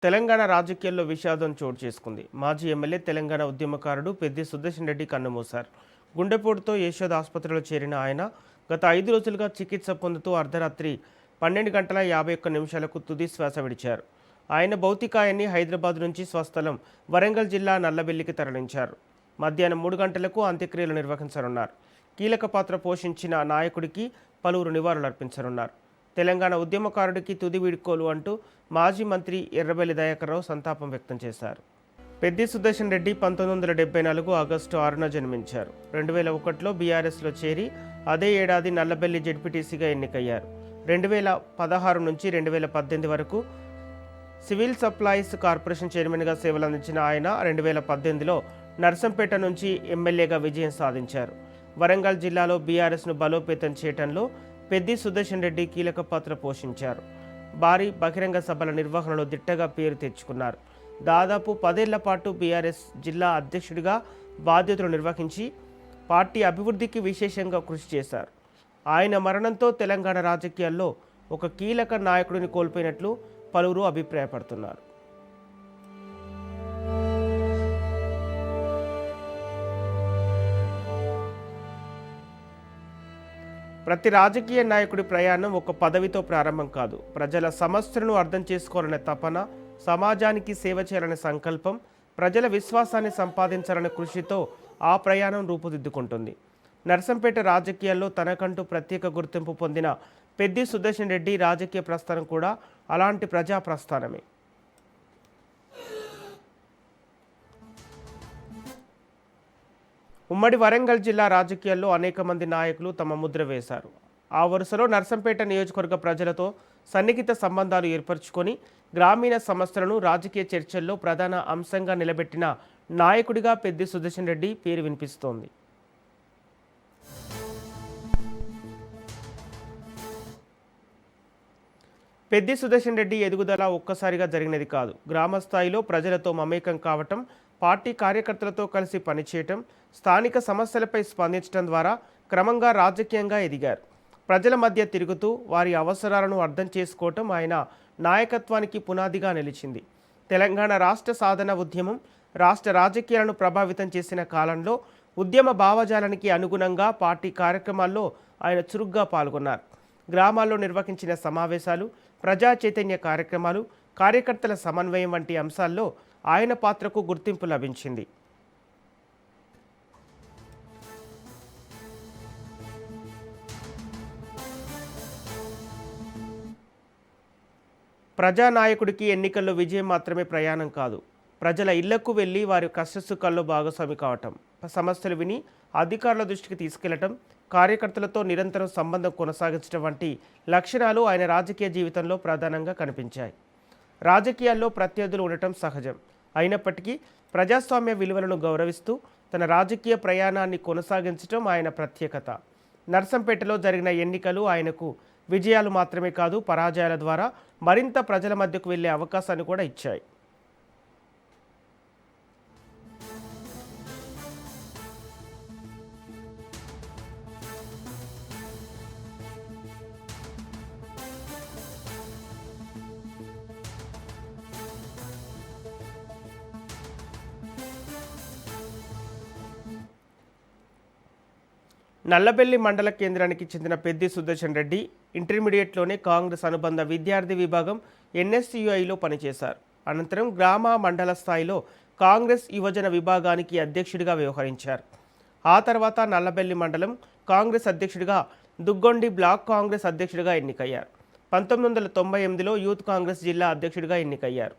తెలంగాణ రాజకీయాల్లో విషాదం చోటు చేసుకుంది. మాజీ ఎమ్మెల్యే తెలంగాణ ఉద్యమకారుడు పెద్ది సుదర్శన్ రెడ్డి కన్నుమూశారు. గుండెపోటుతో యశోద ఆసుపత్రిలో చేరిన ఆయన గత 5 రోజులుగా చికిత్స పొందుతూ అర్ధరాత్రి 12 గంటల 51 నిమిషాలకు తుది శ్వాస విడిచారు. ఆయన భౌతికాయాన్ని హైదరాబాద్ నుంచి స్వస్థలం వరంగల్ జిల్లా నల్లబెల్లికి తరలించారు. మధ్యాహ్నం 3 గంటలకు అంత్యక్రియలు నిర్వహించనున్నారు. కీలక పాత్ర పోషించిన నాయకుడికి పలువురు నివాళులర్పించనున్నారు. తెలంగాణ ఉద్యమకారుడికి తుది వీడ్కోలు అంటూ మాజీ మంత్రి ఎర్రబెల్లి దయాకర్రావు సంతాపం వ్యక్తం చేశారు. పెద్ది సుదర్శన్ రెడ్డి 1974 ఆగస్టు 6న జన్మించారు. 2001లో బీఆర్ఎస్లో చేరి అదే ఏడాది నల్లబెల్లి జెడ్పీటీసీగా ఎన్నికయ్యారు. 2016 నుంచి 2018 వరకు సివిల్ సప్లైస్ కార్పొరేషన్ చైర్మన్గా సేవలందించిన ఆయన 2018లో నర్సంపేట నుంచి ఎమ్మెల్యేగా విజయం సాధించారు. వరంగల్ జిల్లాలో బీఆర్ఎస్ను బలోపేతం చేయడంలో పెద్ది సుదర్శన్ రెడ్డి కీలక పాత్ర పోషించారు. భారీ బహిరంగ సభల నిర్వహణలో దిట్టగా పేరు తెచ్చుకున్నారు. దాదాపు 10 ఏళ్ల పాటు బీఆర్ఎస్ జిల్లా అధ్యక్షుడిగా బాధ్యతలు నిర్వహించి పార్టీ అభివృద్ధికి విశేషంగా కృషి చేశారు. ఆయన మరణంతో తెలంగాణ రాజకీయాల్లో ఒక కీలక నాయకుడిని కోల్పోయినట్లు పలువురు అభిప్రాయపడుతున్నారు. ప్రతి రాజకీయ నాయకుడి ప్రయాణం ఒక పదవితో ప్రారంభం కాదు. ప్రజల సమస్యలను అర్థం చేసుకోవాలనే తపన, సమాజానికి సేవ చేయాలనే సంకల్పం, ప్రజల విశ్వాసాన్ని సంపాదించాలనే కృషితో ఆ ప్రయాణం రూపుదిద్దుకుంటుంది. నర్సంపేట రాజకీయాల్లో తనకంటూ ప్రత్యేక గుర్తింపు పొందిన పెద్ది సుదర్శన్ రెడ్డి రాజకీయ ప్రస్థానం కూడా అలాంటి ప్రజా ప్రస్థానమే. ఉమ్మడి వరంగల్ జిల్లా రాజకీయాల్లో అనేక మంది నాయకులు తమ ముద్ర వేశారు. ఆ వరుసలో నర్సంపేట నియోజకవర్గ ప్రజలతో సన్నిహిత సంబంధాలు ఏర్పరచుకొని గ్రామీణ సమస్యలను రాజకీయ చర్చల్లో ప్రధాన అంశంగా నిలబెట్టిన నాయకుడిగా పెద్ది సుదర్శన్ రెడ్డి పేరు వినిపిస్తోంది. పెద్ది సుదర్శన్ రెడ్డి ఎదుగుదల ఒక్కసారిగా జరిగినది కాదు. గ్రామ స్థాయిలో ప్రజలతో మమేకం కావటం, పార్టీ కార్యకర్తలతో కలిసి పనిచేయటం, స్థానిక సమస్యలపై స్పందించడం ద్వారా క్రమంగా రాజకీయంగా ఎదిగారు. ప్రజల మధ్య తిరుగుతూ వారి అవసరాలను అర్థం చేసుకోవటం ఆయన నాయకత్వానికి పునాదిగా నిలిచింది. తెలంగాణ రాష్ట్ర సాధన ఉద్యమం రాష్ట్ర రాజకీయాలను ప్రభావితం చేసిన కాలంలో ఉద్యమ భావజాలానికి అనుగుణంగా పార్టీ కార్యక్రమాల్లో ఆయన చురుగ్గా పాల్గొన్నారు. గ్రామాల్లో నిర్వహించిన సమావేశాలు, ప్రజా చైతన్య కార్యక్రమాలు, కార్యకర్తల సమన్వయం వంటి అంశాల్లో ఆయన పాత్రకు గుర్తింపు లభించింది. ప్రజానాయకుడికి ఎన్నికల్లో విజయం మాత్రమే ప్రయాణం కాదు. ప్రజల ఇళ్లకు వెళ్ళి వారి కష్టసుఖాల్లో భాగస్వామి కావటం, సమస్యలు విని అధికారుల దృష్టికి తీసుకెళ్లటం, కార్యకర్తలతో నిరంతరం సంబంధం కొనసాగించడం వంటి లక్షణాలు ఆయన రాజకీయ జీవితంలో ప్రధానంగా కనిపించాయి. రాజకీయాల్లో ప్రత్యర్థులు ఉండటం సహజం. అయినప్పటికీ ప్రజాస్వామ్య విలువలను గౌరవిస్తూ తన రాజకీయ ప్రయాణాన్ని కొనసాగించడం ఆయన ప్రత్యేకత. నర్సంపేటలో జరిగిన ఎన్నికలు ఆయనకు విజయాలు మాత్రమే కాదు, పరాజయాల ద్వారా మరింత ప్రజల మధ్యకు వెళ్లే అవకాశాన్ని కూడా ఇచ్చాయి. నల్లబెల్లి మండల కేంద్రానికి చెందిన పెద్ది సుదర్శన్ రెడ్డి ఇంటర్మీడియట్లోనే కాంగ్రెస్ అనుబంధ విద్యార్థి విభాగం ఎన్ఎస్యుఐలో పనిచేశారు. అనంతరం గ్రామ మండల స్థాయిలో కాంగ్రెస్ యువజన విభాగానికి అధ్యక్షుడిగా వ్యవహరించారు. ఆ తర్వాత నల్లబెల్లి మండలం కాంగ్రెస్ అధ్యక్షుడిగా, దుగ్గొండి బ్లాక్ కాంగ్రెస్ అధ్యక్షుడిగా ఎన్నికయ్యారు. 1998లో యూత్ కాంగ్రెస్ జిల్లా అధ్యక్షుడిగా ఎన్నికయ్యారు.